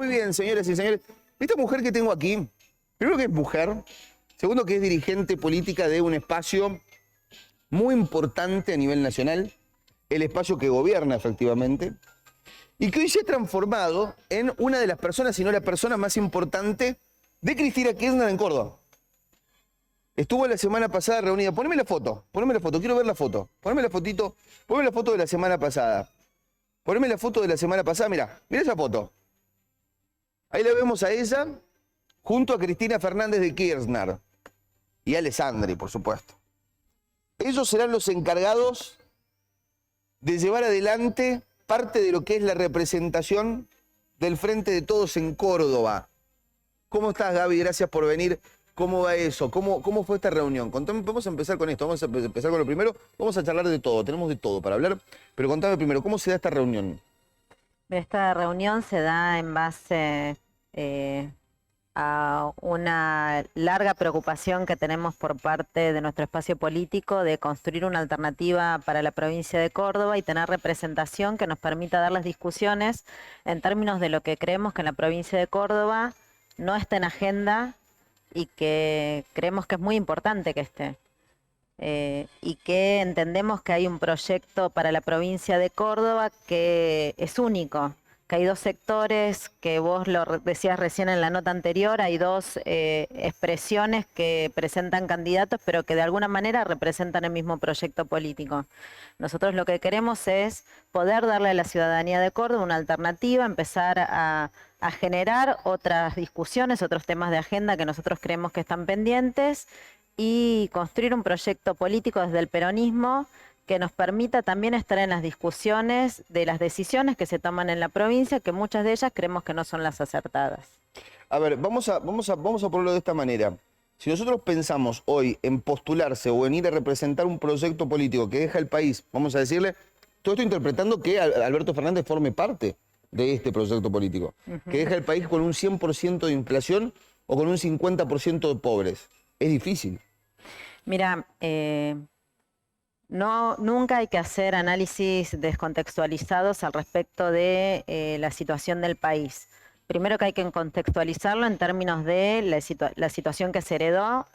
Muy bien, señoras y señores. Esta mujer que tengo aquí, primero que es mujer, segundo que es dirigente política de un espacio muy importante a nivel nacional, el espacio que gobierna efectivamente, y que hoy se ha transformado en una de las personas, si no la persona más importante de Cristina Kirchner en Córdoba. Estuvo la semana pasada reunida. Poneme la foto, quiero ver la foto. Poneme la fotito, poneme la foto de la semana pasada. Poneme la foto de la semana pasada, mirá esa foto. Ahí la vemos a ella, junto a Cristina Fernández de Kirchner. Y a Alessandri, por supuesto. Ellos serán los encargados de llevar adelante parte de lo que es la representación del Frente de Todos en Córdoba. ¿Cómo estás, Gaby? Gracias por venir. ¿Cómo va eso? ¿Cómo fue esta reunión? Contame, vamos a empezar con esto, vamos a empezar con lo primero. Vamos a charlar de todo, tenemos de todo para hablar. Pero contame primero, ¿cómo se da esta reunión? Esta reunión se da en base a una larga preocupación que tenemos por parte de nuestro espacio político de construir una alternativa para la provincia de Córdoba y tener representación que nos permita dar las discusiones en términos de lo que creemos que en la provincia de Córdoba no está en agenda y que creemos que es muy importante que esté. Y que entendemos que hay un proyecto para la provincia de Córdoba que es único, que hay dos sectores, que vos lo decías recién en la nota anterior, hay dos expresiones que presentan candidatos, pero que de alguna manera representan el mismo proyecto político. Nosotros lo que queremos es poder darle a la ciudadanía de Córdoba una alternativa, empezar a generar otras discusiones, otros temas de agenda que nosotros creemos que están pendientes y construir un proyecto político desde el peronismo que nos permita también estar en las discusiones de las decisiones que se toman en la provincia, que muchas de ellas creemos que no son las acertadas. A ver, vamos a ponerlo de esta manera. Si nosotros pensamos hoy en postularse o en ir a representar un proyecto político que deja el país, vamos a decirle, todo esto interpretando que Alberto Fernández forme parte de este proyecto político, que deja el país con un 100% de inflación o con un 50% de pobres. Es difícil. Mira, nunca hay que hacer análisis descontextualizados al respecto de la situación del país. Primero que hay que contextualizarlo en términos de la situación que se heredó.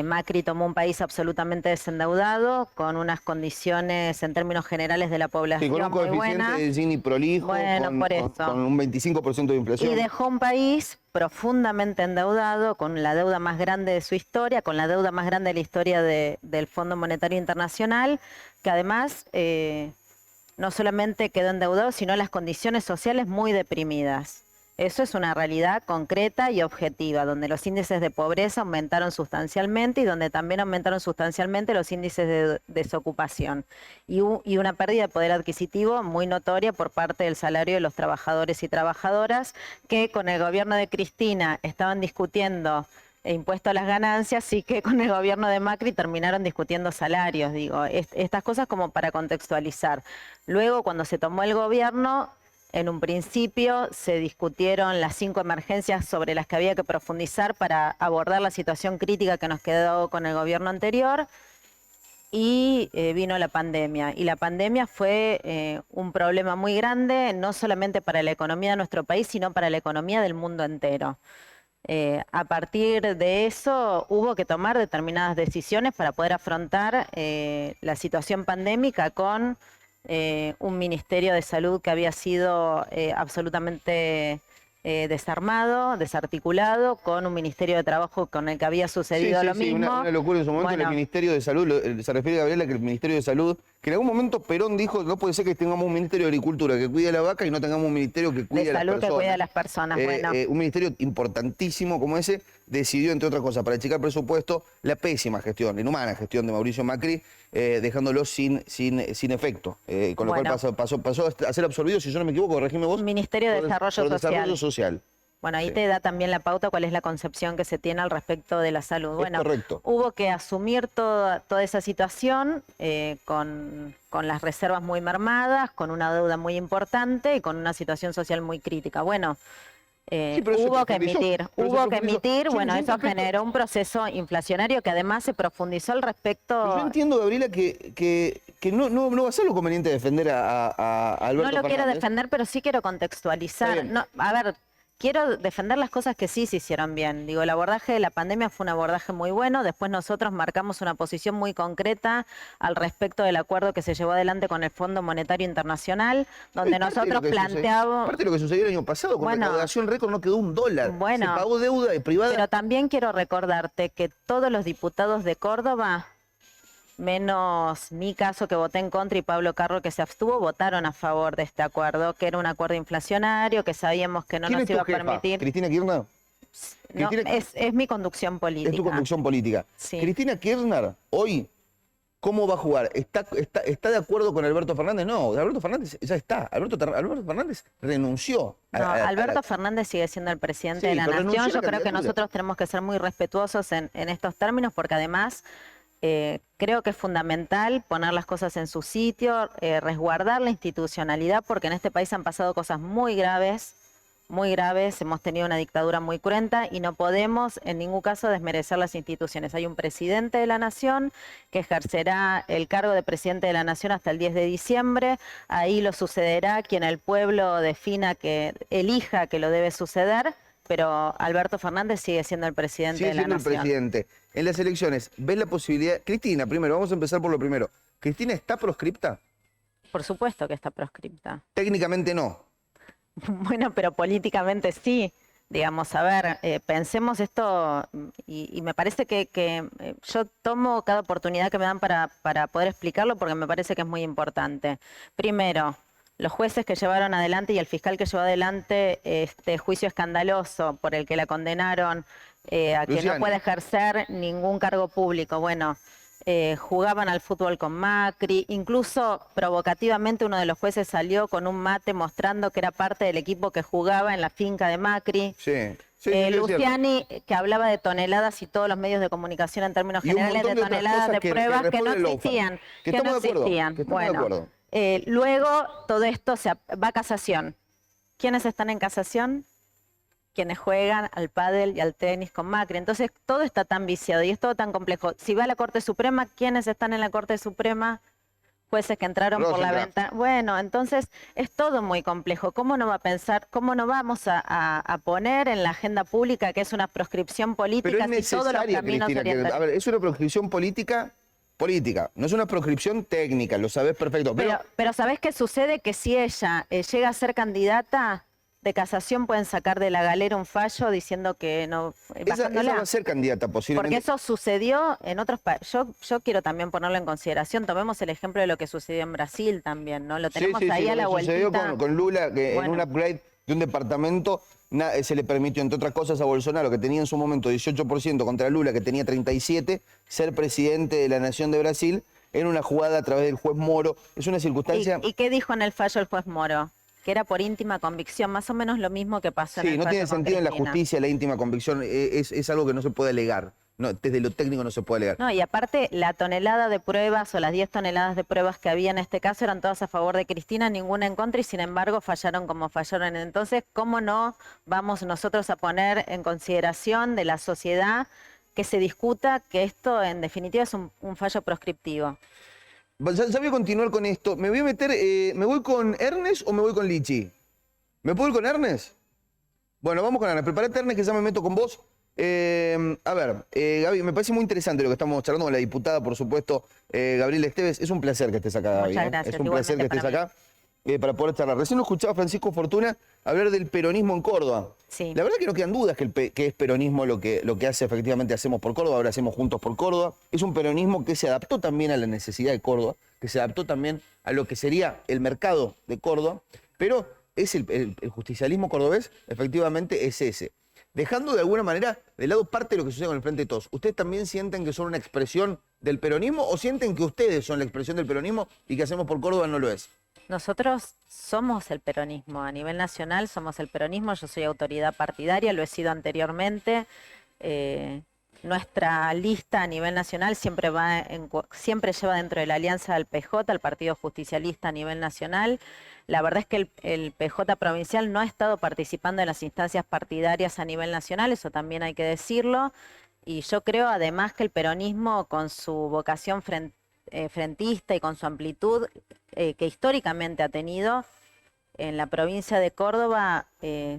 Macri tomó un país absolutamente desendeudado, con unas condiciones en términos generales de la población muy buenas. Sí, con un coeficiente de Gini prolijo, con un 25% de inflación. Y dejó un país profundamente endeudado, con la deuda más grande de su historia, con la deuda más grande de la historia del Fondo Monetario Internacional, que además no solamente quedó endeudado, sino las condiciones sociales muy deprimidas. Eso es una realidad concreta y objetiva, donde los índices de pobreza aumentaron sustancialmente y donde también aumentaron sustancialmente los índices de desocupación. Y una pérdida de poder adquisitivo muy notoria por parte del salario de los trabajadores y trabajadoras, que con el gobierno de Cristina estaban discutiendo impuesto a las ganancias, y que con el gobierno de Macri terminaron discutiendo salarios. Digo, estas cosas como para contextualizar. Luego, cuando se tomó el gobierno, en un principio se discutieron las 5 emergencias sobre las que había que profundizar para abordar la situación crítica que nos quedó con el gobierno anterior, y vino la pandemia. Y la pandemia fue un problema muy grande, no solamente para la economía de nuestro país, sino para la economía del mundo entero. A partir de eso hubo que tomar determinadas decisiones para poder afrontar la situación pandémica con un Ministerio de Salud que había sido absolutamente desarmado, desarticulado, con un Ministerio de Trabajo con el que había sucedido lo mismo. Una locura en su momento. El Ministerio de Salud, se refiere a Gabriela, que el Ministerio de Salud, que en algún momento Perón dijo, no puede ser que tengamos un Ministerio de Agricultura que cuide a la vaca y no tengamos un Ministerio que cuide a las personas. De salud que cuide a las personas, bueno. Un ministerio importantísimo como ese decidió, entre otras cosas, para achicar presupuesto, la pésima gestión, la inhumana gestión de Mauricio Macri, dejándolo sin efecto. Con lo cual pasó a ser absorbido, si yo no me equivoco, corregime vos. Ministerio de Desarrollo Social. Bueno, ahí te da también la pauta cuál es la concepción que se tiene al respecto de la salud. Bueno, correcto. Hubo que asumir toda esa situación con las reservas muy mermadas, con una deuda muy importante y con una situación social muy crítica. Bueno, hubo que emitir, bueno, eso generó un proceso inflacionario que además se profundizó al respecto. Pero yo entiendo, Gabriela, que no va a ser lo conveniente defender a Alberto Fernández. No lo quiero defender, pero sí quiero contextualizar. No, a ver, quiero defender las cosas que sí se hicieron bien. Digo, el abordaje de la pandemia fue un abordaje muy bueno. Después nosotros marcamos una posición muy concreta al respecto del acuerdo que se llevó adelante con el Fondo Monetario Internacional, donde nosotros planteábamos... Parte de lo que sucedió el año pasado, con recaudación récord no quedó $1. Bueno, se pagó deuda privada. Pero también quiero recordarte que todos los diputados de Córdoba, menos mi caso que voté en contra y Pablo Carro que se abstuvo, votaron a favor de este acuerdo, que era un acuerdo inflacionario, que sabíamos que no nos iba a permitir. ¿Cristina Kirchner? No, es mi conducción política. Es tu conducción política. Sí. Cristina Kirchner, hoy, ¿cómo va a jugar? ¿Está de acuerdo con Alberto Fernández? No, Alberto Fernández ya está. Alberto Fernández renunció. Alberto Fernández sigue siendo el presidente de la nación. Yo creo que nosotros tenemos que ser muy respetuosos en estos términos, porque además... creo que es fundamental poner las cosas en su sitio, resguardar la institucionalidad, porque en este país han pasado cosas muy graves, hemos tenido una dictadura muy cruenta y no podemos en ningún caso desmerecer las instituciones. Hay un presidente de la nación que ejercerá el cargo de presidente de la nación hasta el 10 de diciembre, ahí lo sucederá quien el pueblo defina que elija que lo debe suceder, pero Alberto Fernández sigue siendo el presidente de la nación. Sigue siendo el presidente. En las elecciones, ¿ves la posibilidad? Cristina, primero, vamos a empezar por lo primero. ¿Cristina está proscripta? Por supuesto que está proscripta. Técnicamente no. Bueno, pero políticamente sí. Digamos, a ver, pensemos esto y me parece que yo tomo cada oportunidad que me dan para poder explicarlo porque me parece que es muy importante. Primero, los jueces que llevaron adelante y el fiscal que llevó adelante este juicio escandaloso por el que la condenaron a que no puede ejercer ningún cargo público. Bueno, jugaban al fútbol con Macri, incluso provocativamente uno de los jueces salió con un mate mostrando que era parte del equipo que jugaba en la finca de Macri. Sí. Luciani, que hablaba de toneladas y todos los medios de comunicación en términos generales de toneladas de pruebas que no existían. Bueno, luego todo esto va a casación. ¿Quiénes están en casación? Quienes juegan al pádel y al tenis con Macri. Entonces todo está tan viciado y es todo tan complejo. Si va a la Corte Suprema, ¿quiénes están en la Corte Suprema? Jueces que entraron por la ventana. Bueno, entonces es todo muy complejo. ¿Cómo no va a pensar, cómo no vamos a poner en la agenda pública que es una proscripción política si todos los caminos orientan? A ver, es una proscripción política, no es una proscripción técnica, lo sabés perfecto. Pero ¿sabés qué sucede? Que si ella llega a ser candidata de casación, pueden sacar de la galera un fallo diciendo que no... Ella va a ser candidata posiblemente. Porque eso sucedió en otros países. Yo quiero también ponerlo en consideración. Tomemos el ejemplo de lo que sucedió en Brasil también, ¿no? Lo tenemos ahí a la vueltita. Sucedió con Lula, que en un upgrade de un departamento se le permitió, entre otras cosas, a Bolsonaro, que tenía en su momento 18% contra Lula, que tenía 37%, ser presidente de la Nación de Brasil en una jugada a través del juez Moro. Es una circunstancia... ¿Y qué dijo en el fallo el juez Moro? Que era por íntima convicción, más o menos lo mismo que pasó en el fallo. Sí, no tiene sentido en la justicia la íntima convicción, es algo que no se puede alegar. No, desde lo técnico no se puede alegar. No, y aparte la tonelada de pruebas o las 10 toneladas de pruebas que había en este caso eran todas a favor de Cristina, ninguna en contra, y sin embargo fallaron como fallaron. Entonces, ¿cómo no vamos nosotros a poner en consideración de la sociedad que se discuta que esto en definitiva es un fallo proscriptivo? Ya voy a continuar con esto. Me voy a meter, ¿me voy con Ernest o me voy con Lichi? ¿Me puedo ir con Ernest? Bueno, vamos con Ernest. Preparate, Ernest, que ya me meto con vos. A ver, Gaby, me parece muy interesante lo que estamos charlando con la diputada, por supuesto, Gabriela Esteves. Es un placer que estés acá, Gaby. Muchas gracias. Es un placer que estés acá para poder charlar. Recién lo escuchaba Francisco Fortuna hablar del peronismo en Córdoba. Sí. La verdad que no quedan dudas que es peronismo lo que efectivamente hacemos por Córdoba, ahora hacemos Juntos por Córdoba. Es un peronismo que se adaptó también a la necesidad de Córdoba, que se adaptó también a lo que sería el mercado de Córdoba, pero es el justicialismo cordobés, efectivamente es ese. Dejando de alguna manera de lado parte de lo que sucede con el Frente de Todos. ¿Ustedes también sienten que son una expresión del peronismo o sienten que ustedes son la expresión del peronismo y que hacemos por Córdoba no lo es? Nosotros somos el peronismo, a nivel nacional somos el peronismo, yo soy autoridad partidaria, lo he sido anteriormente. Nuestra lista a nivel nacional siempre lleva dentro de la alianza del PJ, el Partido Justicialista a nivel nacional. La verdad es que el PJ provincial no ha estado participando en las instancias partidarias a nivel nacional, eso también hay que decirlo. Y yo creo además que el peronismo, con su vocación frentista y con su amplitud que históricamente ha tenido, en la provincia de Córdoba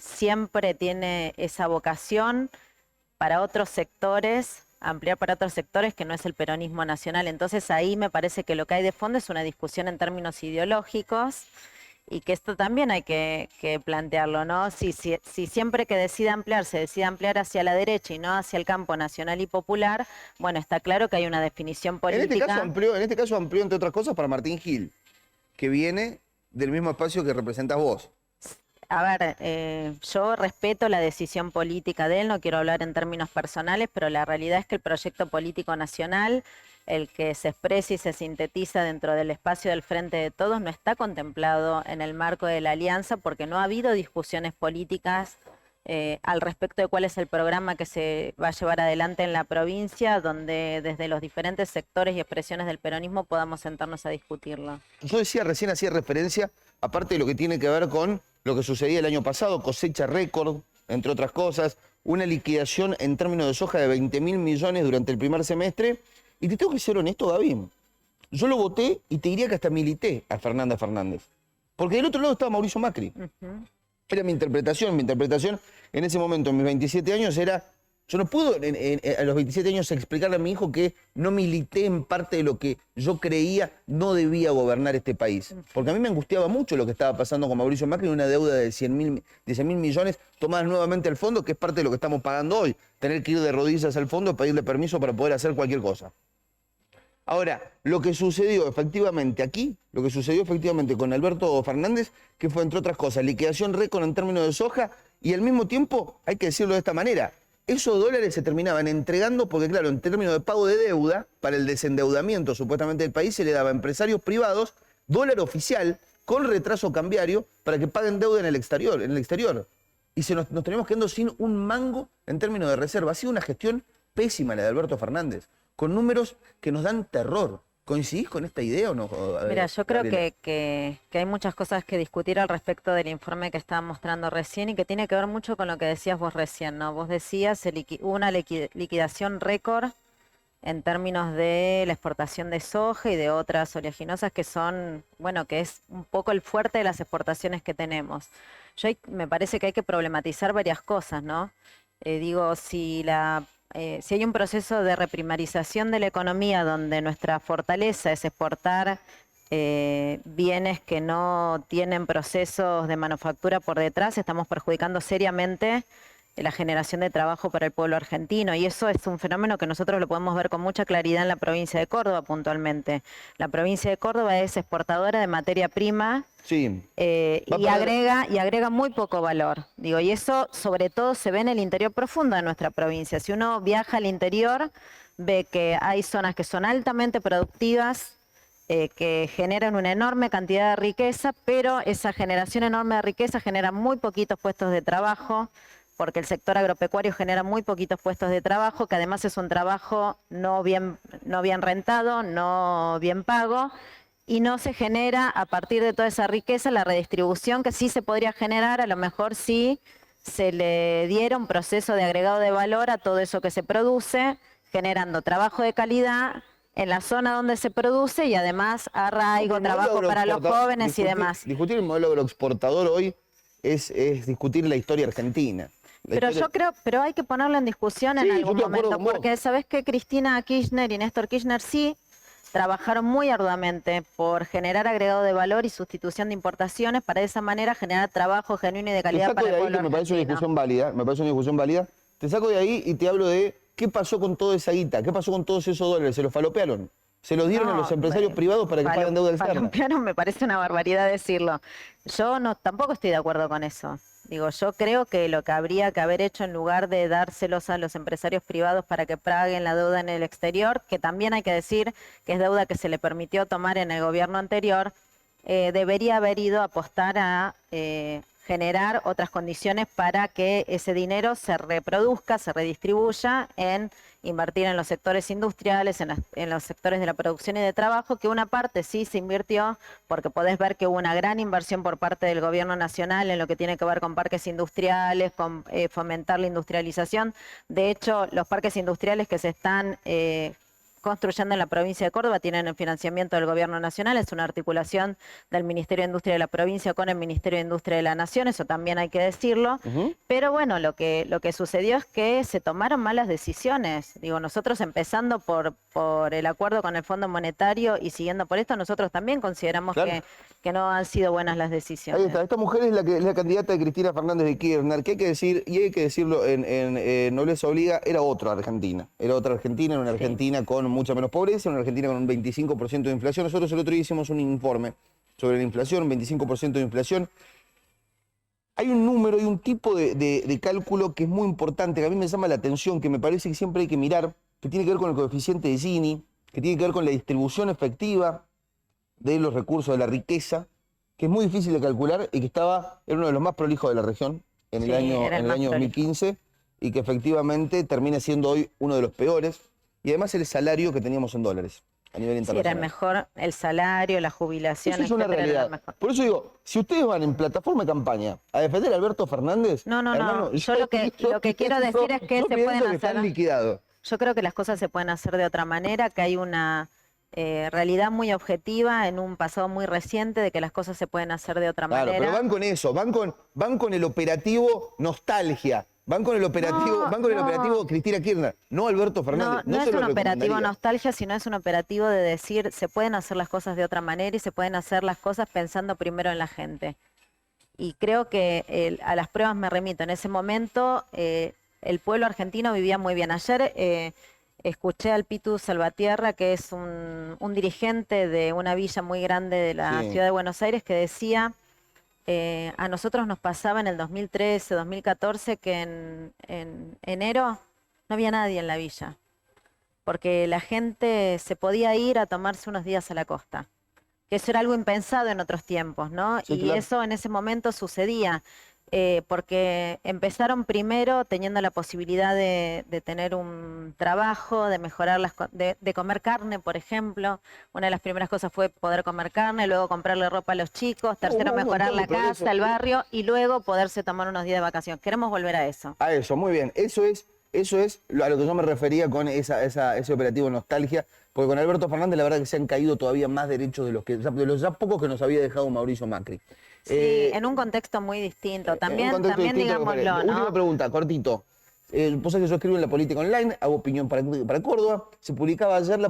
siempre tiene esa vocación para otros sectores, ampliar para otros sectores que no es el peronismo nacional. Entonces ahí me parece que lo que hay de fondo es una discusión en términos ideológicos y que esto también hay que plantearlo, ¿no? Si siempre que decide ampliar, se decide ampliar hacia la derecha y no hacia el campo nacional y popular, bueno, está claro que hay una definición política. En este caso amplió, entre otras cosas, para Martín Gil, que viene del mismo espacio que representas vos. A ver, yo respeto la decisión política de él, no quiero hablar en términos personales, pero la realidad es que el proyecto político nacional, el que se expresa y se sintetiza dentro del espacio del Frente de Todos, no está contemplado en el marco de la alianza porque no ha habido discusiones políticas al respecto de cuál es el programa que se va a llevar adelante en la provincia, donde desde los diferentes sectores y expresiones del peronismo podamos sentarnos a discutirlo. Yo decía, recién hacía referencia, aparte de lo que tiene que ver con lo que sucedía el año pasado, cosecha récord, entre otras cosas, una liquidación en términos de soja de 20.000 millones durante el primer semestre. Y te tengo que ser honesto, Gaby, yo lo voté y te diría que hasta milité a Fernanda Fernández. Porque del otro lado estaba Mauricio Macri. Era mi interpretación en ese momento, en mis 27 años, era... Yo no puedo a los 27 años explicarle a mi hijo que no milité en parte de lo que yo creía no debía gobernar este país. Porque a mí me angustiaba mucho lo que estaba pasando con Mauricio Macri, una deuda de 100.000 millones tomadas nuevamente al fondo, que es parte de lo que estamos pagando hoy. Tener que ir de rodillas al fondo, pedirle permiso para poder hacer cualquier cosa. Ahora, lo que sucedió efectivamente aquí, lo que sucedió efectivamente con Alberto Fernández, que fue, entre otras cosas, liquidación récord en términos de soja, y al mismo tiempo, hay que decirlo de esta manera, esos dólares se terminaban entregando porque, claro, en términos de pago de deuda, para el desendeudamiento supuestamente del país, se le daba a empresarios privados dólar oficial con retraso cambiario para que paguen deuda en el exterior. Y nos tenemos quedando sin un mango en términos de reserva. Ha sido una gestión pésima la de Alberto Fernández, con números que nos dan terror. ¿Coincidís con esta idea o no? Mira, yo creo Gabriela? que hay muchas cosas que discutir al respecto del informe que estaba mostrando recién y que tiene que ver mucho con lo que decías vos recién, ¿no? Vos decías hubo una liquidación récord en términos de la exportación de soja y de otras oleaginosas que son, bueno, que es un poco el fuerte de las exportaciones que tenemos. Me parece que hay que problematizar varias cosas, ¿no? Digo, si hay un proceso de reprimarización de la economía donde nuestra fortaleza es exportar bienes que no tienen procesos de manufactura por detrás, estamos perjudicando seriamente la generación de trabajo para el pueblo argentino. Y eso es un fenómeno que nosotros lo podemos ver con mucha claridad en la provincia de Córdoba puntualmente. La provincia de Córdoba es exportadora de materia prima. Sí. Y agrega muy poco valor. Digo, y eso sobre todo se ve en el interior profundo de nuestra provincia. Si uno viaja al interior, ve que hay zonas que son altamente productivas, que generan una enorme cantidad de riqueza, pero esa generación enorme de riqueza genera muy poquitos puestos de trabajo, porque el sector agropecuario genera muy poquitos puestos de trabajo, que además es un trabajo no bien rentado, no bien pago, y no se genera a partir de toda esa riqueza la redistribución que sí se podría generar, a lo mejor si se le diera un proceso de agregado de valor a todo eso que se produce, generando trabajo de calidad en la zona donde se produce y además arraigo, trabajo para los jóvenes y demás. Discutir el modelo agroexportador hoy es discutir la historia argentina. Pero hay que ponerlo en discusión en algún momento, porque sabés que Cristina Kirchner y Néstor Kirchner sí trabajaron muy arduamente por generar agregado de valor y sustitución de importaciones para de esa manera generar trabajo genuino y de calidad para el pueblo argentino. Me parece una discusión válida, Te saco de ahí y te hablo de qué pasó con toda esa guita, qué pasó con todos esos dólares, se los falopearon. Se los dieron a los empresarios privados para que paguen deuda externa. Falopearon me parece una barbaridad decirlo. Yo tampoco estoy de acuerdo con eso. Digo, yo creo que lo que habría que haber hecho en lugar de dárselos a los empresarios privados para que paguen la deuda en el exterior, que también hay que decir que es deuda que se le permitió tomar en el gobierno anterior, debería haber ido a apostar a generar otras condiciones para que ese dinero se reproduzca, se redistribuya en invertir en los sectores industriales, en los sectores de la producción y de trabajo, que una parte sí se invirtió, porque podés ver que hubo una gran inversión por parte del gobierno nacional en lo que tiene que ver con parques industriales, con fomentar la industrialización. De hecho, los parques industriales que se están construyendo en la provincia de Córdoba, tienen el financiamiento del Gobierno Nacional, es una articulación del Ministerio de Industria de la provincia con el Ministerio de Industria de la Nación, eso también hay que decirlo. Pero bueno, lo que sucedió es que se tomaron malas decisiones. Digo, nosotros empezando por el acuerdo con el Fondo Monetario y siguiendo por esto, nosotros también consideramos que no han sido buenas las decisiones. Ahí está, esta mujer es la candidata de Cristina Fernández de Kirchner, que hay que decir, y hay que decirlo en Nobleza Obliga, era otra Argentina. Era otra Argentina, una Argentina con mucha menos pobreza, una Argentina con un 25% de inflación. Nosotros el otro día hicimos un informe sobre la inflación, un 25% de inflación. Hay un número y un tipo de cálculo que es muy importante, que a mí me llama la atención, que me parece que siempre hay que mirar, que tiene que ver con el coeficiente de Gini, que tiene que ver con la distribución efectiva de los recursos, de la riqueza, que es muy difícil de calcular y que era uno de los más prolijos de la región en el año 2015 y que efectivamente termina siendo hoy uno de los peores. Y además el salario que teníamos en dólares a nivel internacional. Sí, era el mejor, el salario, la jubilación. Eso es una realidad. Por eso digo, si ustedes van en plataforma de campaña a defender a Alberto Fernández... No. Yo lo que quiero decir es que se pueden hacer... Están liquidados. Yo creo que las cosas se pueden hacer de otra manera, que hay una realidad muy objetiva en un pasado muy reciente de que las cosas se pueden hacer de otra manera. Claro, pero van con eso, van con el operativo nostalgia. Van con el operativo Cristina Kirchner, no Alberto Fernández. No es un operativo nostalgia, sino es un operativo de decir se pueden hacer las cosas de otra manera y se pueden hacer las cosas pensando primero en la gente. Y creo que a las pruebas me remito. En ese momento el pueblo argentino vivía muy bien. Ayer escuché al Pitu Salvatierra, que es un dirigente de una villa muy grande de la ciudad de Buenos Aires, que decía... a nosotros nos pasaba en el 2013, 2014 que en enero no había nadie en la villa, porque la gente se podía ir a tomarse unos días a la costa, que eso era algo impensado en otros tiempos, ¿no? Sí, y claro. eso en ese momento sucedía, porque empezaron primero teniendo la posibilidad de tener un trabajo, de mejorar de comer carne, por ejemplo. Una de las primeras cosas fue poder comer carne, luego comprarle ropa a los chicos, tercero mejorar la casa, el barrio y luego poderse tomar unos días de vacaciones. Queremos volver a eso. A eso, muy bien. Eso es a lo que yo me refería con ese operativo nostalgia, porque con Alberto Fernández la verdad que se han caído todavía más derechos de los ya pocos que nos había dejado Mauricio Macri. Sí, en un contexto muy distinto. También digámoslo, ¿no? Última pregunta, cortito. Vos sabés que yo escribo en La Política Online, hago opinión para Córdoba. Se publicaba ayer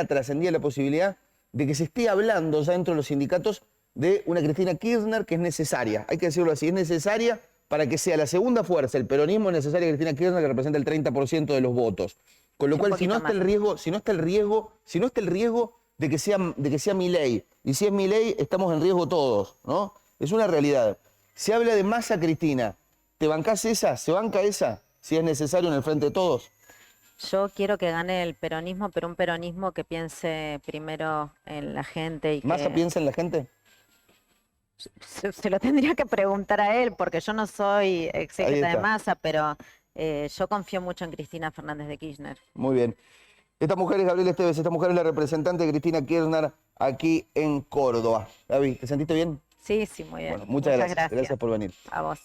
trascendía la posibilidad de que se esté hablando ya dentro de los sindicatos de una Cristina Kirchner que es necesaria. Hay que decirlo así, es necesaria para que sea la segunda fuerza, el peronismo, es necesaria Cristina Kirchner que representa el 30% de los votos. Con lo cual, si no está el riesgo de que sea Milei, y si es Milei, estamos en riesgo todos, ¿no? Es una realidad. Se habla de Massa Cristina. ¿Te bancás esa? ¿Se banca esa? Si es necesario en el frente de todos. Yo quiero que gane el peronismo, pero un peronismo que piense primero en la gente. Y ¿Massa piensa en la gente? Se lo tendría que preguntar a él, porque yo no soy exégeta de Massa, pero yo confío mucho en Cristina Fernández de Kirchner. Muy bien. Esta mujer es Gabriela Esteves, esta mujer es la representante de Cristina Kirchner aquí en Córdoba. Gaby, ¿te sentiste bien? Sí, muy bien. Bueno, muchas gracias. Gracias por venir. A vos.